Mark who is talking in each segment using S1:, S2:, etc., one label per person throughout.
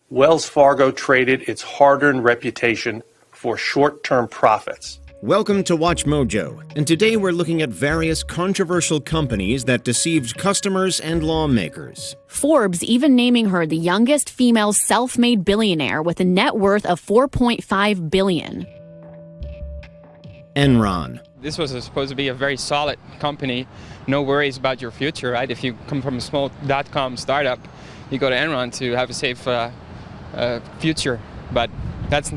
S1: Wells Fargo traded its hard-earned reputation for short-term profits.
S2: Welcome to Watch Mojo, and today we're looking at various controversial companies that deceived customers and lawmakers.
S3: Forbes even naming her the youngest female self-made billionaire with a net worth of $4.5 billion.
S2: Enron.
S4: This was supposed to be a very solid company. No worries about your future, right? If you come from a small .com startup, you go to Enron to have a safe future. But that's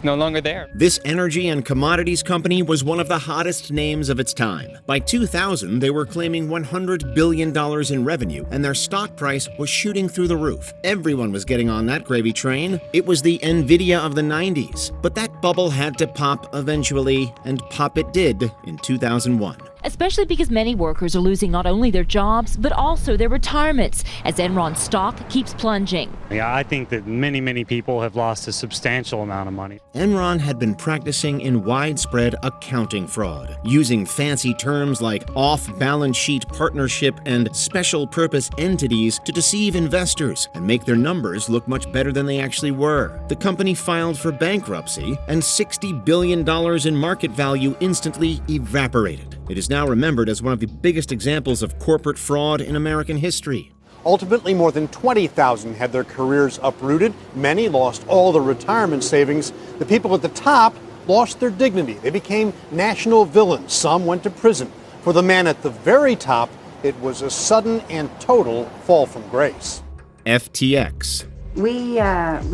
S4: no longer there.
S2: This energy and commodities company was one of the hottest names of its time. By 2000, they were claiming $100 billion in revenue, and their stock price was shooting through the roof. Everyone was getting on that gravy train. It was the Nvidia of the 90s. But that bubble had to pop eventually, and pop it did in 2001.
S5: Especially because many workers are losing not only their jobs, but also their retirements, as Enron's stock keeps plunging.
S6: Yeah, I think that many people have lost a substantial amount of money.
S2: Enron had been practicing in widespread accounting fraud, using fancy terms like off-balance sheet partnership and special purpose entities to deceive investors and make their numbers look much better than they actually were. The company filed for bankruptcy, and $60 billion in market value instantly evaporated. It is now remembered as one of the biggest examples of corporate fraud in American history.
S7: Ultimately, more than 20,000 had their careers uprooted. Many lost all their retirement savings. The people at the top lost their dignity. They became national villains. Some went to prison. For the man at the very top, it was a sudden and total fall from grace.
S2: FTX.
S8: We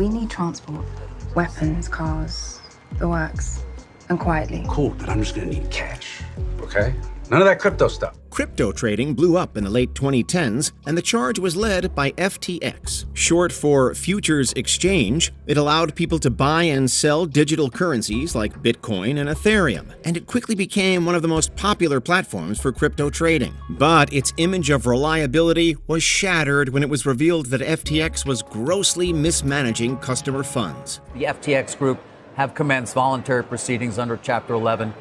S8: need transport, weapons, cars, the works, and quietly.
S9: Cool, but I'm just gonna need cash, okay? None of that crypto stuff.
S2: Crypto trading blew up in the late 2010s, and the charge was led by FTX. Short for Futures Exchange, it allowed people to buy and sell digital currencies like Bitcoin and Ethereum, and it quickly became one of the most popular platforms for crypto trading. But its image of reliability was shattered when it was revealed that FTX was grossly mismanaging customer funds.
S10: The FTX Group have commenced voluntary proceedings under Chapter 11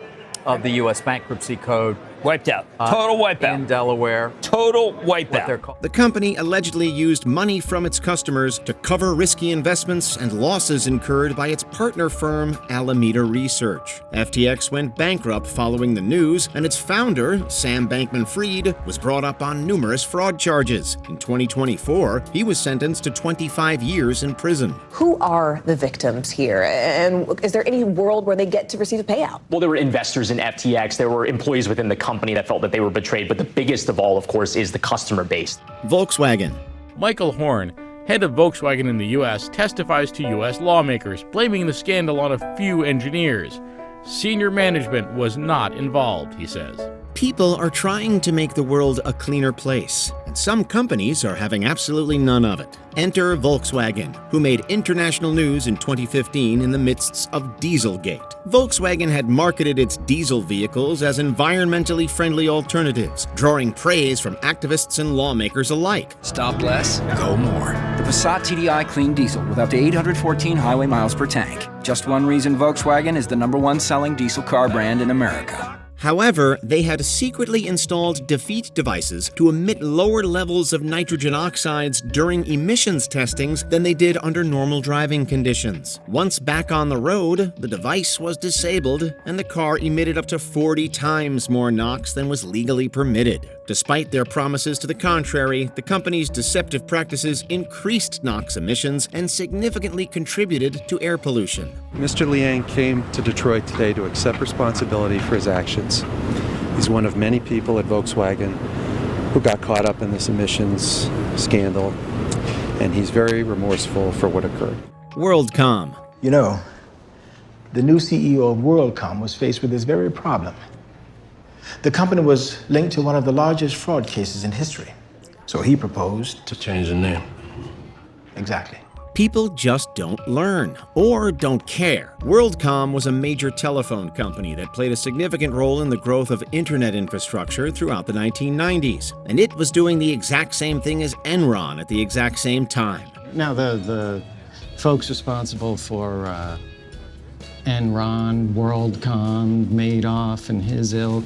S10: of the U.S. Bankruptcy Code.
S11: Wiped out. Total wipeout.
S10: In Delaware.
S11: Total wipeout.
S2: The company allegedly used money from its customers to cover risky investments and losses incurred by its partner firm, Alameda Research. FTX went bankrupt following the news, and its founder, Sam Bankman-Fried, was brought up on numerous fraud charges. In 2024, he was sentenced to 25 years in prison.
S12: Who are the victims here? And is there any world where they get to receive a payout?
S13: Well, there were investors in FTX. There were employees within the company that felt that they were betrayed. But the biggest of all, of course, is the customer base.
S2: Volkswagen.
S14: Michael Horn, head of Volkswagen in the U.S., testifies to U.S. lawmakers, blaming the scandal on a few engineers. Senior management was not involved, he says.
S2: People are trying to make the world a cleaner place, and some companies are having absolutely none of it. Enter Volkswagen, who made international news in 2015 in the midst of Dieselgate. Volkswagen had marketed its diesel vehicles as environmentally friendly alternatives, drawing praise from activists and lawmakers alike.
S15: Stop less, go more. The Passat TDI Clean Diesel with up to 814 highway miles per tank. Just one reason Volkswagen is the #1 selling diesel car brand in America.
S2: However, they had secretly installed defeat devices to emit lower levels of nitrogen oxides during emissions testings than they did under normal driving conditions. Once back on the road, the device was disabled, and the car emitted up to 40 times more NOx than was legally permitted. Despite their promises to the contrary, the company's deceptive practices increased NOx emissions and significantly contributed to air pollution.
S16: Mr. Liang came to Detroit today to accept responsibility for his actions. He's one of many people at Volkswagen who got caught up in this emissions scandal, and he's very remorseful for what occurred.
S2: Worldcom.
S17: You know, the new CEO of Worldcom was faced with this very problem. The company was linked to one of the largest fraud cases in history. So he proposed
S9: to change the name.
S17: Exactly.
S2: People just don't learn or don't care. Worldcom was a major telephone company that played a significant role in the growth of internet infrastructure throughout the 1990s. And it was doing the exact same thing as Enron at the exact same time.
S18: Now, the folks responsible for Enron, WorldCom, Madoff, and his ilk,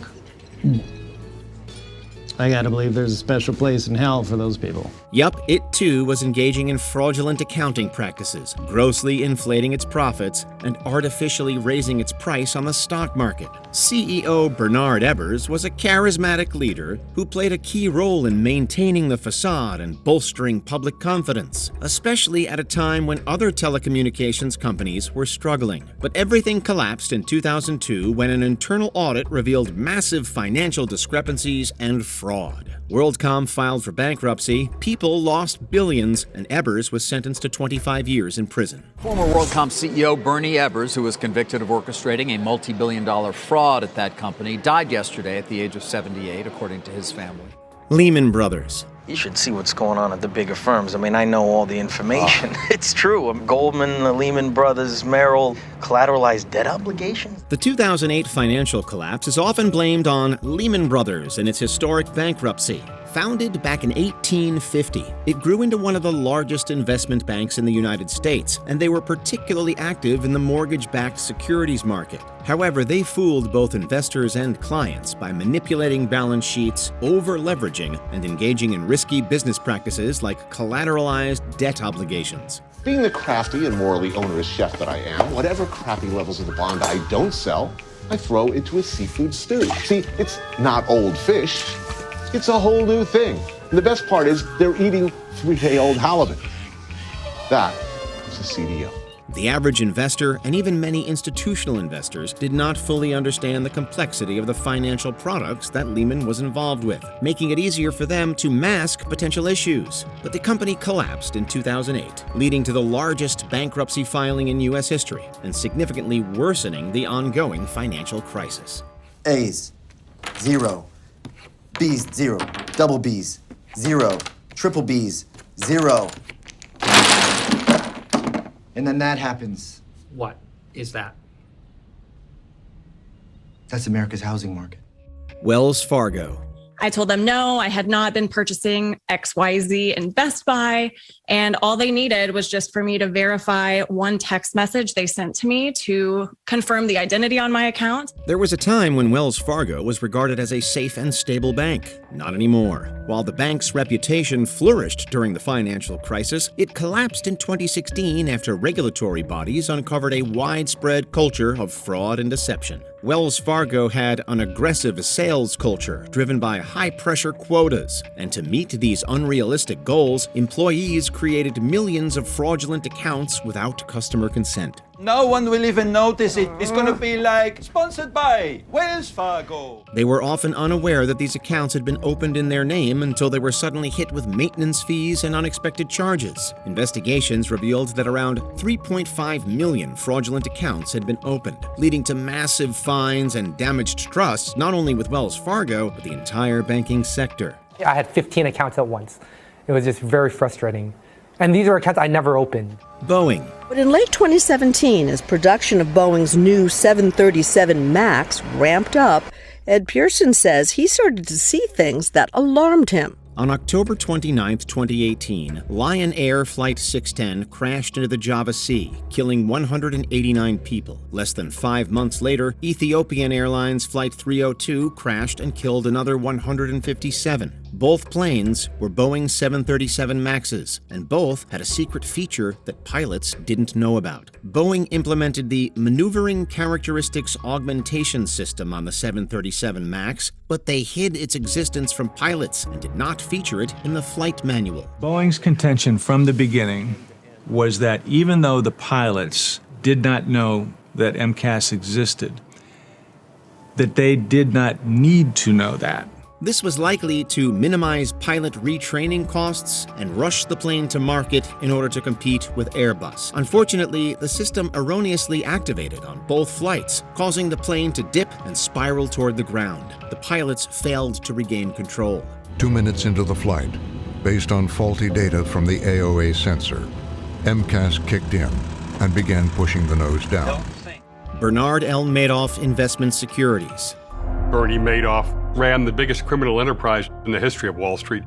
S18: I gotta believe there's a special place in hell for those people.
S2: Yup, it too was engaging in fraudulent accounting practices, grossly inflating its profits and artificially raising its price on the stock market. CEO Bernard Ebbers was a charismatic leader who played a key role in maintaining the facade and bolstering public confidence, especially at a time when other telecommunications companies were struggling. But everything collapsed in 2002 when an internal audit revealed massive financial discrepancies and fraud. Worldcom filed for bankruptcy, people lost billions, and Ebbers was sentenced to 25 years in prison.
S10: Former Worldcom CEO Bernie Ebbers, who was convicted of orchestrating a multi-billion-dollar fraud at that company, died yesterday at the age of 78, according to his family.
S2: Lehman Brothers.
S19: You should see what's going on at the bigger firms. I mean, I know all the information. It's true. Goldman, the Lehman Brothers, Merrill, collateralized debt obligations.
S2: The 2008 financial collapse is often blamed on Lehman Brothers and its historic bankruptcy. Founded back in 1850, it grew into one of the largest investment banks in the United States, and they were particularly active in the mortgage-backed securities market. However, they fooled both investors and clients by manipulating balance sheets, over-leveraging, and engaging in risky business practices like collateralized debt obligations.
S20: Being the crafty and morally onerous chef that I am, whatever crappy levels of the bond I don't sell, I throw into a seafood stew. See, it's not old fish. It's a whole new thing. And the best part is they're eating 3-day-old halibut. That is a CDO.
S2: The average investor, and even many institutional investors, did not fully understand the complexity of the financial products that Lehman was involved with, making it easier for them to mask potential issues. But the company collapsed in 2008, leading to the largest bankruptcy filing in U.S. history and significantly worsening the ongoing financial crisis.
S21: A's, 0. B's, 0. Double B's, 0. Triple B's, 0. And then that happens.
S22: What is that?
S21: That's America's housing market.
S2: Wells Fargo.
S23: I told them no, I had not been purchasing XYZ in Best Buy, and all they needed was just for me to verify one text message they sent to me to confirm the identity on my account.
S2: There was a time when Wells Fargo was regarded as a safe and stable bank. Not anymore. While the bank's reputation flourished during the financial crisis, it collapsed in 2016 after regulatory bodies uncovered a widespread culture of fraud and deception. Wells Fargo had an aggressive sales culture driven by high-pressure quotas, and to meet these unrealistic goals, employees created millions of fraudulent accounts without customer consent.
S24: No one will even notice it. It's going to be like, sponsored by Wells Fargo.
S2: They were often unaware that these accounts had been opened in their name until they were suddenly hit with maintenance fees and unexpected charges. Investigations revealed that around 3.5 million fraudulent accounts had been opened, leading to massive fines and damaged trust not only with Wells Fargo, but the entire banking sector.
S25: I had 15 accounts at once. It was just very frustrating. And these are accounts I never opened.
S2: Boeing.
S26: But in late 2017, as production of Boeing's new 737 MAX ramped up, Ed Pearson says he started to see things that alarmed him.
S2: On October 29, 2018, Lion Air Flight 610 crashed into the Java Sea, killing 189 people. Less than 5 months later, Ethiopian Airlines Flight 302 crashed and killed another 157. Both planes were Boeing 737 MAXes, and both had a secret feature that pilots didn't know about. Boeing implemented the Maneuvering Characteristics Augmentation System on the 737 MAX, but they hid its existence from pilots and did not feature it in the flight manual.
S27: Boeing's contention from the beginning was that even though the pilots did not know that MCAS existed, that they did not need to know that.
S2: This was likely to minimize pilot retraining costs and rush the plane to market in order to compete with Airbus. Unfortunately, the system erroneously activated on both flights, causing the plane to dip and spiral toward the ground. The pilots failed to regain control.
S28: 2 minutes into the flight, based on faulty data from the AOA sensor, MCAS kicked in and began pushing the nose down.
S2: Bernard L. Madoff Investment Securities.
S29: Bernie Madoff ran the biggest criminal enterprise in the history of Wall Street.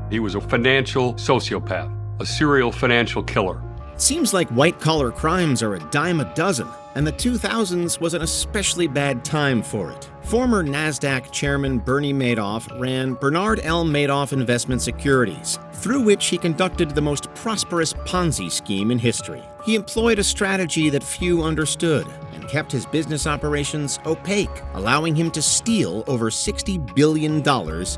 S29: He was a financial sociopath, a serial financial killer.
S2: It seems like white-collar crimes are a dime a dozen, and the 2000s was an especially bad time for it. Former NASDAQ chairman Bernie Madoff ran Bernard L. Madoff Investment Securities, through which he conducted the most prosperous Ponzi scheme in history. He employed a strategy that few understood and kept his business operations opaque, allowing him to steal over $60 billion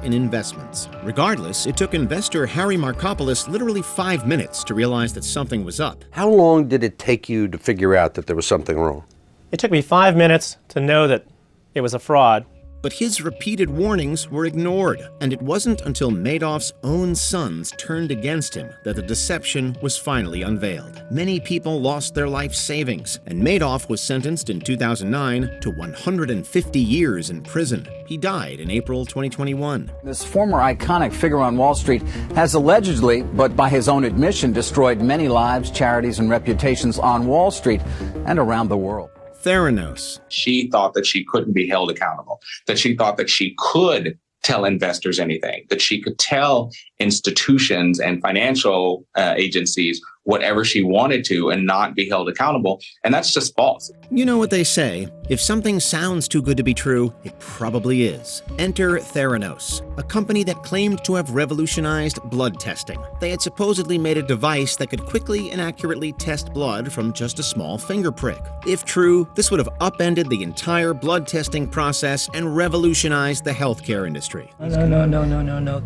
S2: in investments. Regardless, it took investor Harry Markopolos literally 5 minutes to realize that something was up.
S1: How long did it take you to figure out that there was something wrong?
S3: It took me 5 minutes to know that it was a fraud.
S2: But his repeated warnings were ignored, and it wasn't until Madoff's own sons turned against him that the deception was finally unveiled. Many people lost their life savings, and Madoff was sentenced in 2009 to 150 years in prison. He died in April 2021.
S10: This former iconic figure on Wall Street has allegedly, but by his own admission, destroyed many lives, charities, and reputations on Wall Street and around the world.
S2: Theranos.
S4: She thought that she couldn't be held accountable, that she thought that she could tell investors anything, that she could tell institutions and financial agencies whatever she wanted to and not be held accountable. And that's just false.
S2: You know what they say, if something sounds too good to be true, it probably is. Enter Theranos, a company that claimed to have revolutionized blood testing. They had supposedly made a device that could quickly and accurately test blood from just a small finger prick. If true, this would have upended the entire blood testing process and revolutionized the healthcare industry.
S5: No.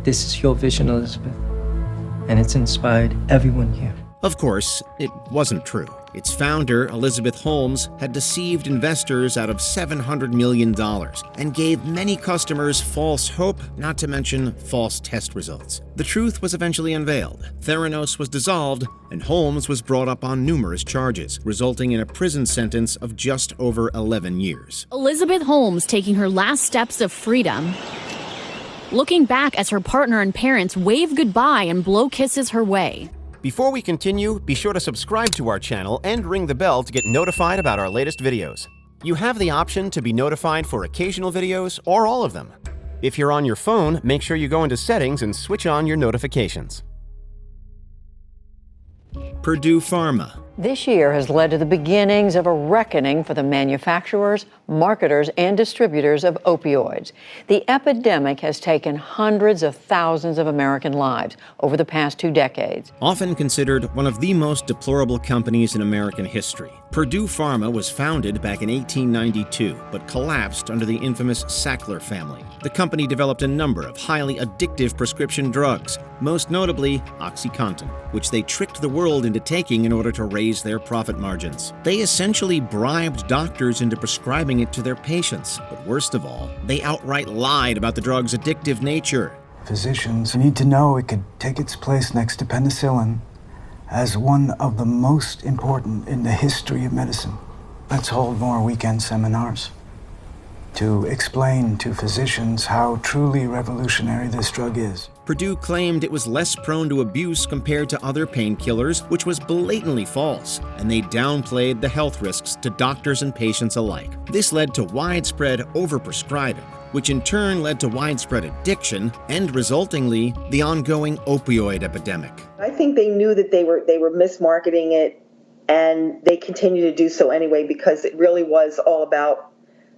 S5: This is your vision, Elizabeth. And it's inspired everyone here.
S2: Of course, it wasn't true. Its founder, Elizabeth Holmes, had deceived investors out of $700 million and gave many customers false hope, not to mention false test results. The truth was eventually unveiled. Theranos was dissolved, and Holmes was brought up on numerous charges, resulting in a prison sentence of just over 11 years.
S6: Elizabeth Holmes taking her last steps of freedom, looking back as her partner and parents wave goodbye and blow kisses her way.
S2: Before we continue, be sure to subscribe to our channel and ring the bell to get notified about our latest videos. You have the option to be notified for occasional videos or all of them. If you're on your phone, make sure you go into settings and switch on your notifications. Purdue Pharma.
S7: This year has led to the beginnings of a reckoning for the manufacturers, marketers, and distributors of opioids. The epidemic has taken hundreds of thousands of American lives over the past 2 decades.
S2: Often considered one of the most deplorable companies in American history, Purdue Pharma was founded back in 1892, but collapsed under the infamous Sackler family. The company developed a number of highly addictive prescription drugs, most notably OxyContin, which they tricked the world into taking in order to raise their profit margins. They essentially bribed doctors into prescribing it to their patients, but worst of all, they outright lied about the drug's addictive nature.
S8: Physicians need to know it could take its place next to penicillin as one of the most important in the history of medicine. Let's hold more weekend seminars to explain to physicians how truly revolutionary this drug is.
S2: Purdue claimed it was less prone to abuse compared to other painkillers, which was blatantly false, and they downplayed the health risks to doctors and patients alike. This led to widespread overprescribing, which in turn led to widespread addiction and, resultingly, the ongoing opioid epidemic.
S11: I think they knew that they were mismarketing it, and they continue to do so anyway because it really was all about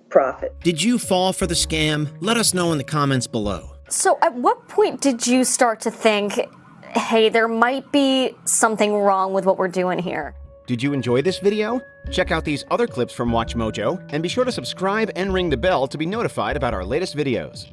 S11: profit.
S2: Did you fall for the scam? Let us know in the comments below.
S22: So at what point did you start to think, hey, there might be something wrong with what we're doing here?
S2: Did you enjoy this video? Check out these other clips from WatchMojo, and be sure to subscribe and ring the bell to be notified about our latest videos.